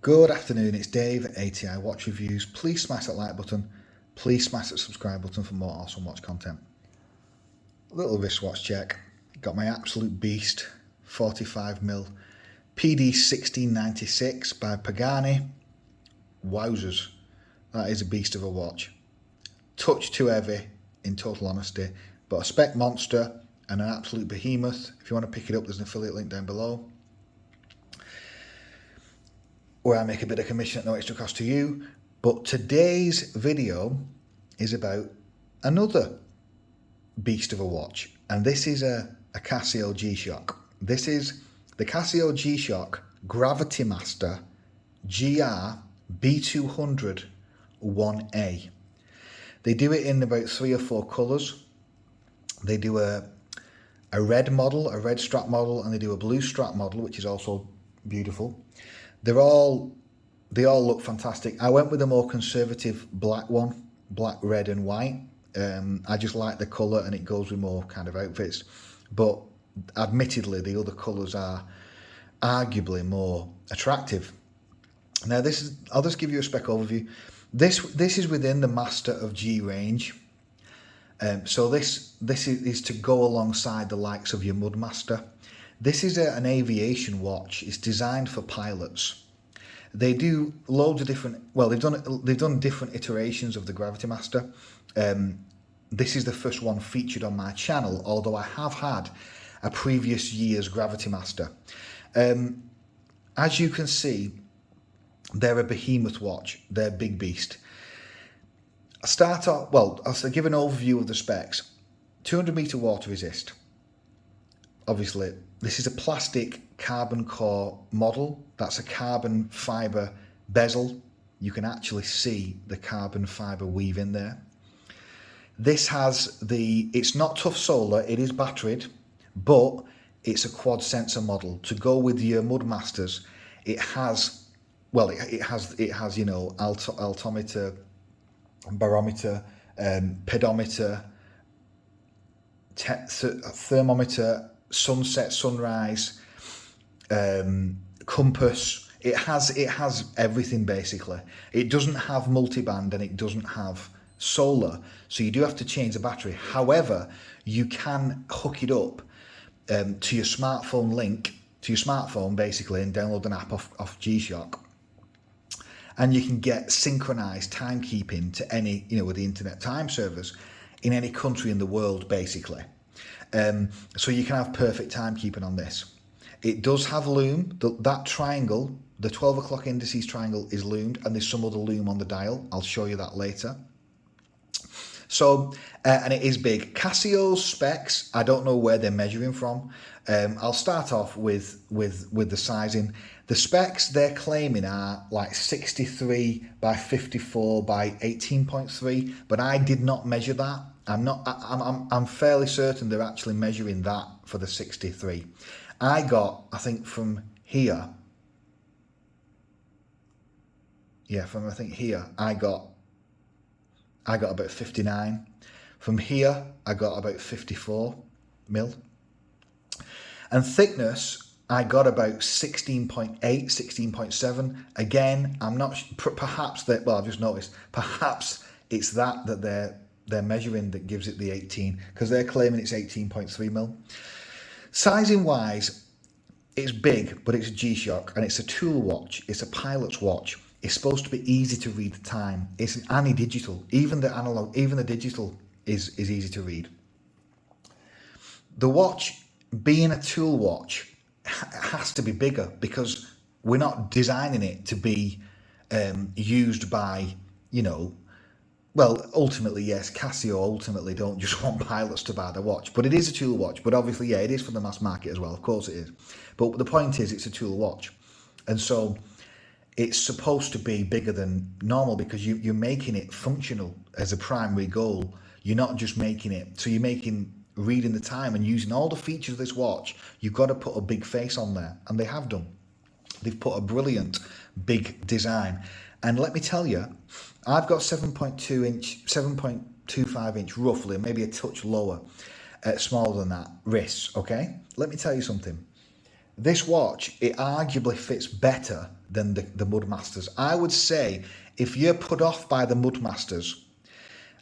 Good afternoon, it's Dave at ATI Watch Reviews. Please smash that like button. Please smash that subscribe button for more awesome watch content. A little wristwatch check. Got my absolute beast 45mm PD 1696 by Pagani. Wowzers, that is a beast of a watch. Touch too heavy, in total honesty, but a spec monster and an absolute behemoth. If you want to pick it up, there's an affiliate link down below, where I make a bit of commission at no extra cost to you. But today's video is about another beast of a watch, and this is a Casio G-Shock. This is the Casio G-Shock Gravitymaster GR-B200-1A. They do it in about 3 or 4 colours. They do a red model, a red strap model, and they do a blue strap model, which is also beautiful. They all look fantastic. I went with a more conservative black one, black, red and white. I just like the colour and it goes with more kind of outfits. But admittedly, the other colours are arguably more attractive. Now I'll just give you a spec overview. This is within the Master of G range. So this is to go alongside the likes of your Mudmaster. This is an aviation watch. It's designed for pilots. They do loads of different, well, they've done different iterations of the Gravitymaster. This is the first one featured on my channel, although I have had a previous year's Gravitymaster. As you can see, they're a behemoth watch. They're a big beast. I'll give an overview of the specs. 200 meter water resist. Obviously, this is a plastic carbon core model. That's a carbon fibre bezel. You can actually see the carbon fibre weave in there. This has it's not tough solar, it is batteried, but it's a quad sensor model. To go with your Mudmasters, it has, you know, altimeter, barometer, pedometer, thermometer, sunset, sunrise, compass. It has everything basically. It doesn't have multiband and it doesn't have solar, so you do have to change the battery. However, you can hook it up to your smartphone basically, and download an app off G-Shock, and you can get synchronized timekeeping to any, you know, with the internet time servers in any country in the world basically. So you can have perfect timekeeping on this. It does have Loom. That triangle, the 12 o'clock indices triangle, is loomed, and there's some other Loom on the dial. I'll show you that later. So, and it is big. Casio'S specs, I don't know where they're measuring from. I'll start off with the sizing. The specs they're claiming are like 63 by 54 by 18.3, but I did not measure that. I'm fairly certain they're actually measuring that for the 63. I got, I think from here, I think here, I got about 59. From here, I got about 54 mil. And thickness, I got about 16.8, 16.7. Again, I'm not, perhaps that, well, I've just noticed, perhaps it's that they're measuring that gives it the 18, because they're claiming it's 18.3 mil. Sizing wise, it's big, but it's a G-Shock and it's a tool watch. It's a pilot's watch. It's supposed to be easy to read the time. It's an ani-digital. Even the analog, even the digital is easy to read. The watch, being a tool watch, has to be bigger because we're not designing it to be used by, you know, well, ultimately, yes, Casio ultimately don't just want pilots to buy the watch, but it is a tool watch. But obviously, yeah, it is for the mass market as well. Of course it is. But the point is, it's a tool watch. And so it's supposed to be bigger than normal because you're making it functional as a primary goal. You're not just making it, so you're making reading the time and using all the features of this watch. You've got to put a big face on there, and they have done. They've put a brilliant big design. And let me tell you, I've got 7.25 inch roughly, maybe a touch lower, smaller than that, wrists, okay? Let me tell you something. this watch, it arguably fits better than the Mudmasters. I would say if you're put off by the Mudmasters,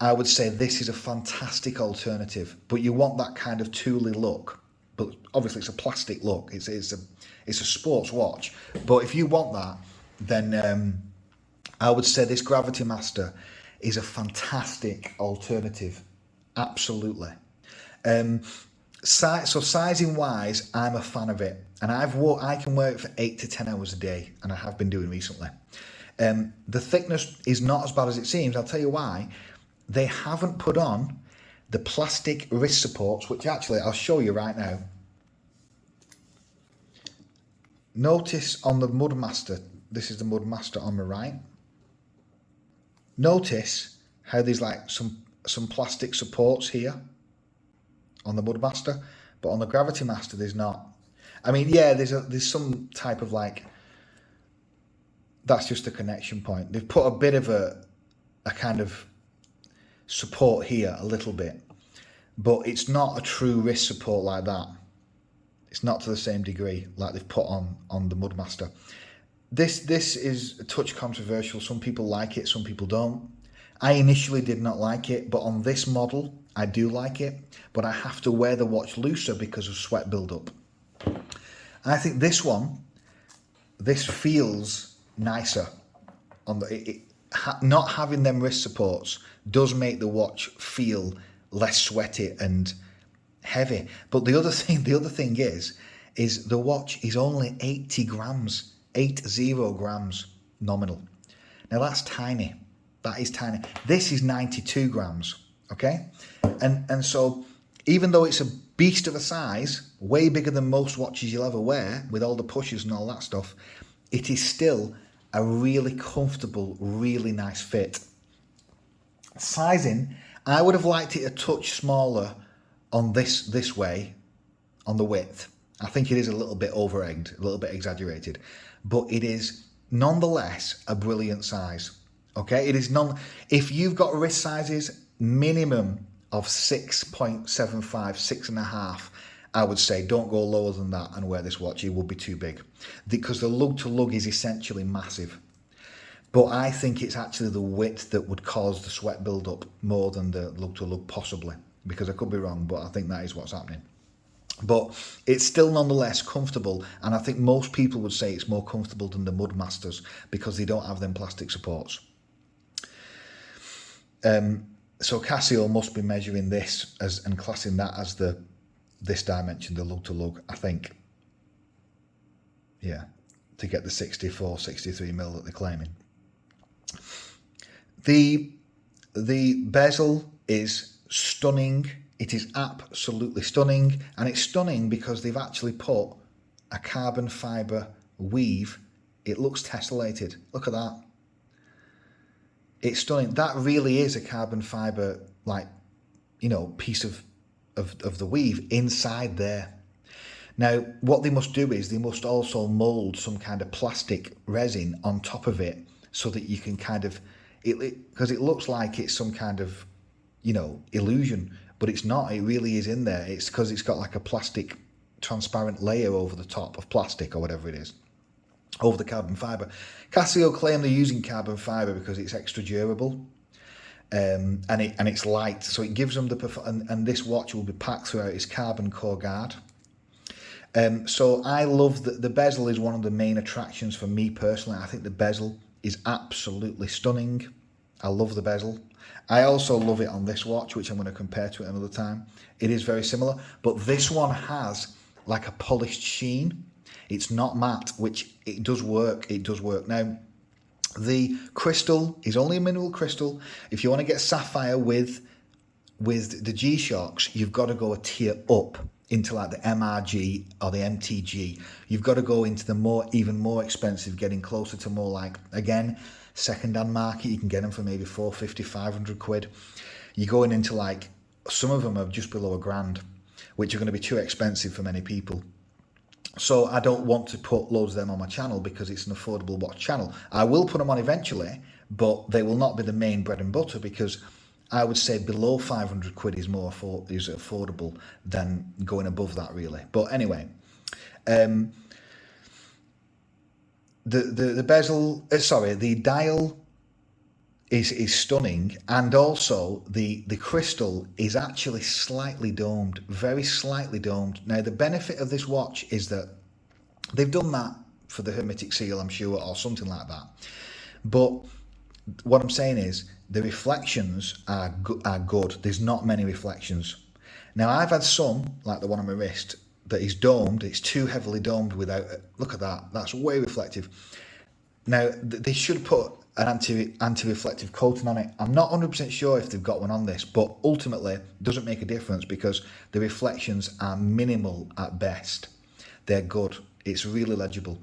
I would say this is a fantastic alternative, but you want that kind of tooly look. But obviously it's a plastic look. It's a sports watch. But if you want that, then I would say this Gravitymaster is a fantastic alternative. Absolutely. So sizing wise, I'm a fan of it, and I can wear it for 8 to 10 hours a day, and I have been doing recently. The thickness is not as bad as it seems. I'll tell you why. They haven't put on the plastic wrist supports, which actually I'll show you right now. Notice on the Mudmaster, this is the Mudmaster on the right. Notice how there's like some plastic supports here on the Mudmaster, but on the Gravitymaster there's not. I mean, yeah, there's some type of like, that's just a connection point. They've put a bit of a kind of support here a little bit, but it's not a true wrist support like that. It's not to the same degree like they've put on the Mudmaster. This is a touch controversial. Some people like it, some people don't. I initially did not like it, but on this model I do like it, but I have to wear the watch looser because of sweat buildup. I think this feels nicer on the not having them wrist supports does make the watch feel less sweaty and heavy. But the other thing is the watch is only 80 grams, 80 grams nominal. Now that's tiny. That is tiny. This is 92 grams. Okay, and so even though it's a beast of a size, way bigger than most watches you'll ever wear with all the pushes and all that stuff, it is still a really comfortable, really nice fit. Sizing, I would have liked it a touch smaller on this way, on the width. I think it is a little bit over-egged, a little bit exaggerated, but it is nonetheless a brilliant size. Okay, it is if you've got wrist sizes minimum of 6.75, 6.5, I would say don't go lower than that and wear this watch. It would be too big because the lug to lug is essentially massive. But I think it's actually the width that would cause the sweat build-up more than the lug to lug, possibly, because I could be wrong, but I think that is what's happening. But it's still nonetheless comfortable, and I think most people would say it's more comfortable than the Mudmasters because they don't have them plastic supports. So Casio must be measuring this and classing that as this dimension, the lug to lug, I think. Yeah, to get the 64, 63 mil that they're claiming. The bezel is stunning. It is absolutely stunning, and it's stunning because they've actually put a carbon fibre weave. It looks tessellated. Look at that. It's stunning. That really is a carbon fibre, like, piece of the weave inside there. Now, what they must do is they must also mould some kind of plastic resin on top of it so that you can kind of, because it looks like it's some kind of, illusion, but it's not. It really is in there. It's because it's got like a plastic transparent layer over the top of plastic or whatever it is, over the carbon fibre. Casio claim they're using carbon fibre because it's extra durable, and it's light, so it gives them and this watch will be packed throughout its carbon core guard. So I love the bezel is one of the main attractions for me personally. I think the bezel is absolutely stunning. I love the bezel. I also love it on this watch, which I'm going to compare to it another time. It is very similar, but this one has like a polished sheen. It's not matte, which it does work. It does work. Now, the crystal is only a mineral crystal. If you want to get sapphire with the G-Shocks, you've got to go a tier up into like the MRG or the MTG. You've got to go into the even more expensive, getting closer to more like, again, second-hand market. You can get them for maybe 450, 500 quid. You're going into like, some of them are just below £1,000, which are going to be too expensive for many people. So I don't want to put loads of them on my channel because it's an affordable watch channel. I will put them on eventually, but they will not be the main bread and butter because I would say below 500 quid is affordable than going above that, really. But anyway, The bezel, the dial is stunning, and also the crystal is actually slightly domed, very slightly domed. Now the benefit of this watch is that they've done that for the hermetic seal, I'm sure, or something like that. But what I'm saying is the reflections are good. There's not many reflections. Now I've had some, like the one on my wrist, that is domed. It's too heavily domed without it. Look at that. That's way reflective. Now they should put an anti-reflective coating on it. I'm not 100% sure if they've got one on this, but ultimately it doesn't make a difference because the reflections are minimal at best. They're good. It's really legible.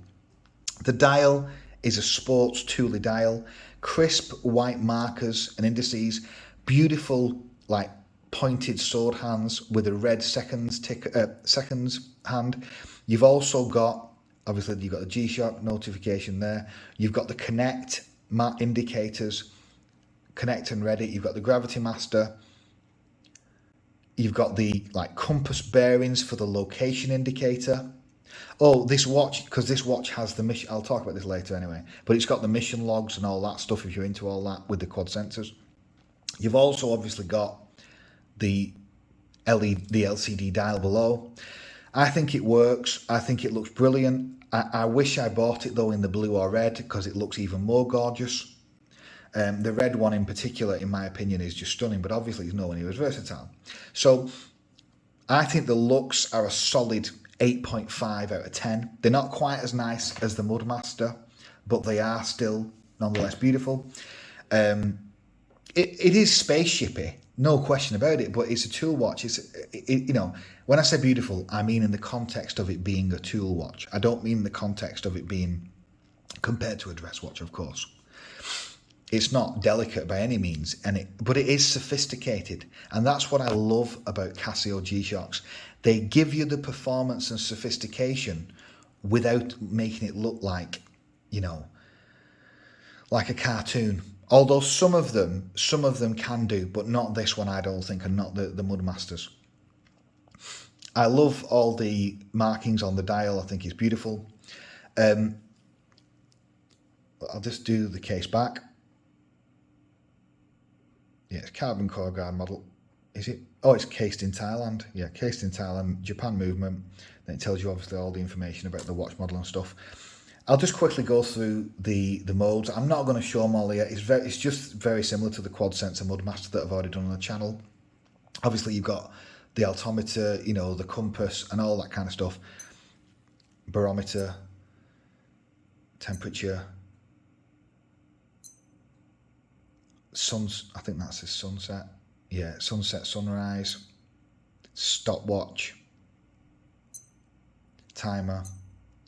The dial is a sports tooly dial, crisp white markers and indices, beautiful like pointed sword hands with a red seconds hand. You've also got, obviously you've got the G-Shock notification there. You've got the connect indicators, connect and ready. You've got the Gravitymaster. You've got the like compass bearings for the location indicator. Oh, this watch, because this watch has the mission, I'll talk about this later anyway, but it's got the mission logs and all that stuff if you're into all that with the quad sensors. You've also obviously got the LCD dial below. I think it works. I think it looks brilliant. I wish I bought it though in the blue or red because it looks even more gorgeous. The red one in particular, in my opinion, is just stunning, but obviously it's nowhere near as versatile. So I think the looks are a solid 8.5 out of 10. They're not quite as nice as the Mudmaster, but they are still nonetheless beautiful. It is spaceshipy, no question about it, but it's a tool watch. You know, when I say beautiful, I mean in the context of it being a tool watch. I don't mean the context of it being compared to a dress watch, of course. It's not delicate by any means, but it is sophisticated, and that's what I love about Casio G-Shocks. They give you the performance and sophistication without making it look like, you know, like a cartoon. Although some of them can do, but not this one, I don't think, and not the Mudmasters. I love all the markings on the dial. I think it's beautiful. I'll just do the case back. Yeah, it's carbon core guard model. Is it? Oh, it's cased in Thailand. Yeah, cased in Thailand, Japan movement. Then it tells you obviously all the information about the watch model and stuff. I'll just quickly go through the modes. I'm not going to show them all here. It's just very similar to the quad sensor Mudmaster that I've already done on the channel. Obviously, you've got the altimeter, you know, the compass and all that kind of stuff. Barometer, temperature, I think that's a sunset. Yeah, sunset, sunrise, stopwatch, timer,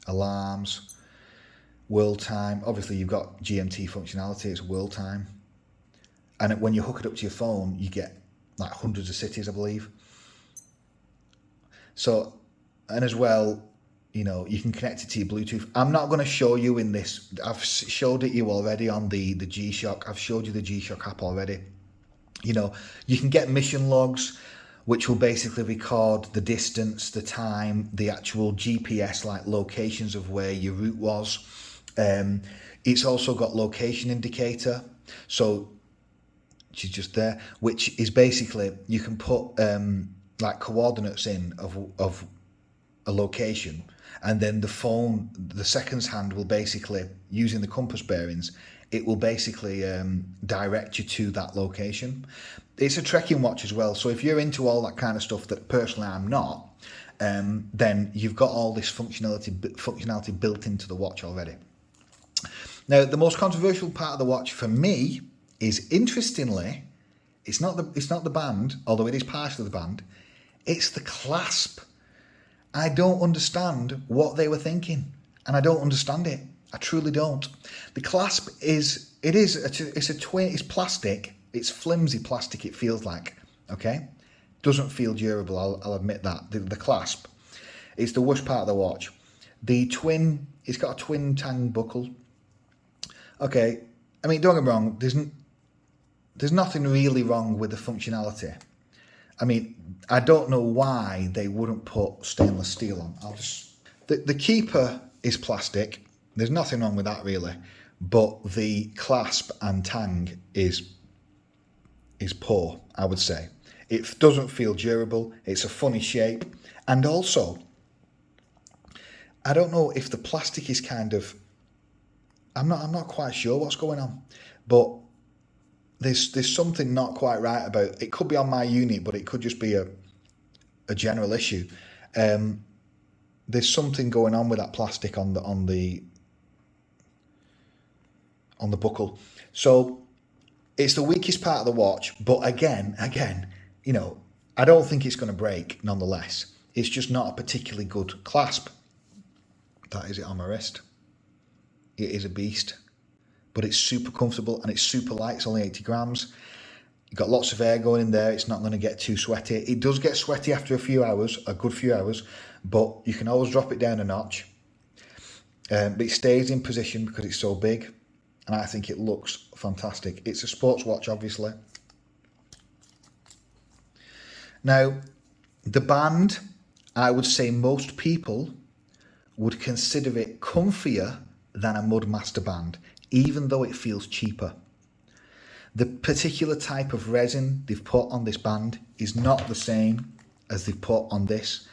alarms, world time. Obviously, you've got GMT functionality, it's world time. And when you hook it up to your phone, you get like hundreds of cities, I believe. So, and as well, you know, you can connect it to your Bluetooth. I'm not going to show you in this. I've showed it you already on the G-Shock. I've showed you the G-Shock app already. You know, you can get mission logs, which will basically record the distance, the time, the actual GPS, like locations of where your route was. It's also got location indicator. So she's just there, which is basically, you can put like coordinates in of a location, and then the phone, the seconds hand will basically, using the compass bearings, it will basically direct you to that location. It's a trekking watch as well, so if you're into all that kind of stuff that personally I'm not, then you've got all this functionality built into the watch already. Now, the most controversial part of the watch for me is, interestingly, it's not the band, although it is partially the band, it's the clasp. I don't understand what they were thinking, and I don't understand it. I truly don't. The clasp it's a twin. It's plastic. It's flimsy plastic. It feels like, okay, doesn't feel durable. I'll admit that. The clasp, it's the worst part of the watch. The twin, it's got a twin tang buckle. Okay, I mean, don't get me wrong. There's nothing really wrong with the functionality. I mean, I don't know why they wouldn't put stainless steel on. The keeper is plastic. There's nothing wrong with that really, but the clasp and tang is poor, I would say. It doesn't feel durable. It's a funny shape, and also I don't know if the plastic is kind of, I'm not quite sure what's going on, but there's something not quite right about it. Could be on my unit, but it could just be a general issue. There's something going on with that plastic on the buckle. So it's the weakest part of the watch, but again, you know, I don't think it's going to break nonetheless. It's just not a particularly good clasp. That is it on my wrist. It is a beast, but it's super comfortable and it's super light. It's only 80 grams. You've got lots of air going in there. It's not going to get too sweaty. It does get sweaty after a few hours, a good few hours, but you can always drop it down a notch. But it stays in position because it's so big, and I think it looks fantastic. It's a sports watch, obviously. Now, the band, I would say most people would consider it comfier than a Mudmaster band, even though it feels cheaper. The particular type of resin they've put on this band is not the same as they've put on this,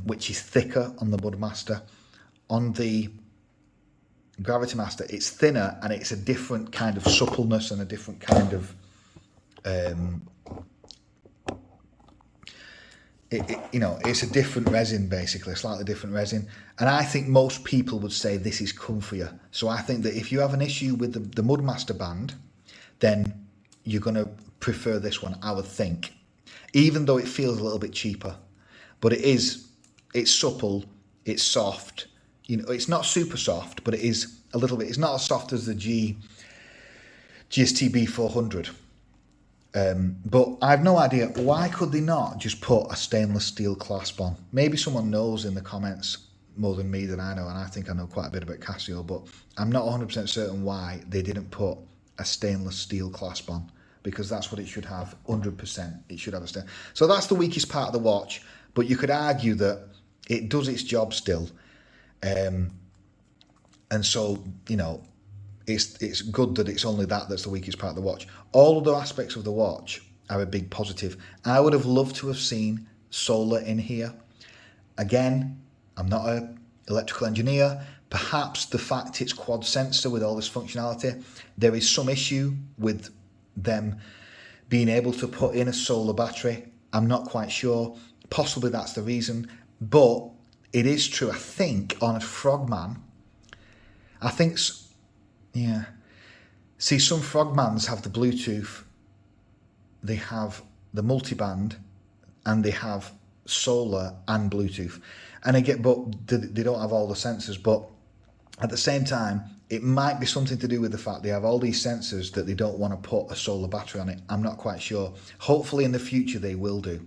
which is thicker on the Mudmaster. On the Gravitymaster, it's thinner and it's a different kind of suppleness and a different kind of you know, it's a different resin, basically, a slightly different resin. And I think most people would say this is comfier. So I think that if you have an issue with the Mudmaster band, then you're going to prefer this one, I would think. Even though it feels a little bit cheaper. But it's supple, it's soft. You know, it's not super soft, but it is a little bit. It's not as soft as the GST-B200. But I've no idea, why could they not just put a stainless steel clasp on? Maybe someone knows in the comments more than me that I know, and I think I know quite a bit about Casio, but I'm not 100% certain why they didn't put a stainless steel clasp on, because that's what it should have, 100%. It should have a stainless. So that's the weakest part of the watch, but you could argue that it does its job still. And so, you know, it's good that it's only that's the weakest part of the watch. All other aspects of the watch are a big positive. I would have loved to have seen solar in here. Again, I'm not an electrical engineer. Perhaps the fact it's quad sensor with all this functionality, there is some issue with them being able to put in a solar battery. I'm not quite sure. Possibly that's the reason. But it is true, I think, on a Frogman, I think... Yeah. See, some Frogmans have the Bluetooth, they have the multiband, and they have solar and Bluetooth. And again, but they don't have all the sensors. But at the same time, it might be something to do with the fact they have all these sensors that they don't want to put a solar battery on it. I'm not quite sure. Hopefully in the future they will do,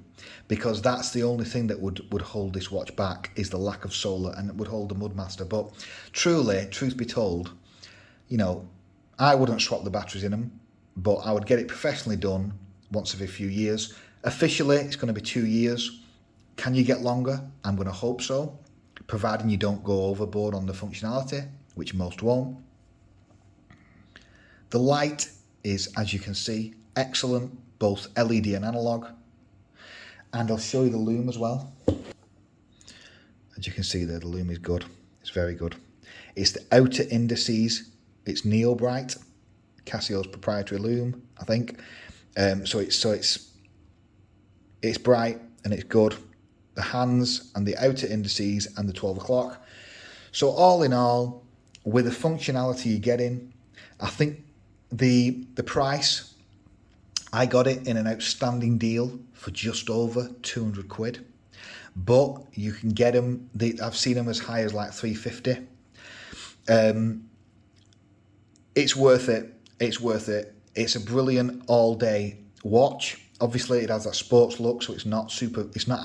because that's the only thing that would hold this watch back, is the lack of solar, and it would hold the Mudmaster. But truly, truth be told, you know, I wouldn't swap the batteries in them, but I would get it professionally done once every few years. Officially, it's going to be 2 years. Can you get longer? I'm going to hope so, providing you don't go overboard on the functionality, which most won't. The light is, as you can see, excellent, both LED and analog. And I'll show you the Loom as well. As you can see there, the Loom is good. It's very good. It's the outer indices. It's Neo Bright, Casio's proprietary Loom, I think. So it's bright and it's good. The hands and the outer indices and the 12 o'clock. So all in all, with the functionality you're getting, I think the price, I got it in an outstanding deal for just over 200 quid. But you can get them, I've seen them as high as like 350. It's worth it. It's worth it. It's a brilliant all-day watch. Obviously, it has that sports look, so it's not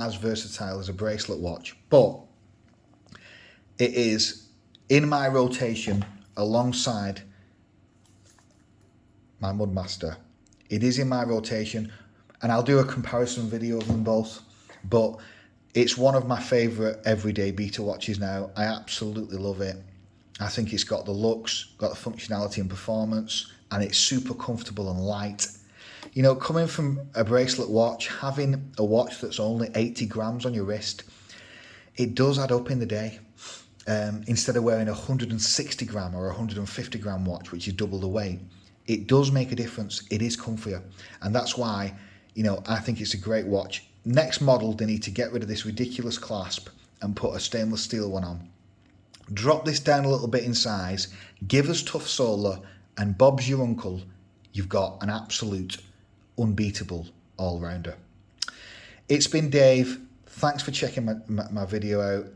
as versatile as a bracelet watch. But it is in my rotation alongside my Mudmaster. It is in my rotation, and I'll do a comparison video of them both. But It's one of my favourite everyday beta watches now. I absolutely love it. I think it's got the looks, got the functionality and performance, and it's super comfortable and light. You know, coming from a bracelet watch, having a watch that's only 80 grams on your wrist, it does add up in the day. Instead of wearing a 160 gram or a 150 gram watch, which is double the weight, it does make a difference. It is comfier. And that's why, you know, I think it's a great watch. Next model, they need to get rid of this ridiculous clasp and put a stainless steel one on. Drop this down a little bit in size, give us tough solar, and Bob's your uncle. You've got an absolute unbeatable all-rounder. It's been Dave. Thanks for checking my video out.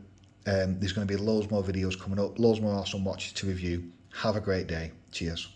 There's going to be loads more videos coming up, loads more awesome watches to review. Have a great day. Cheers.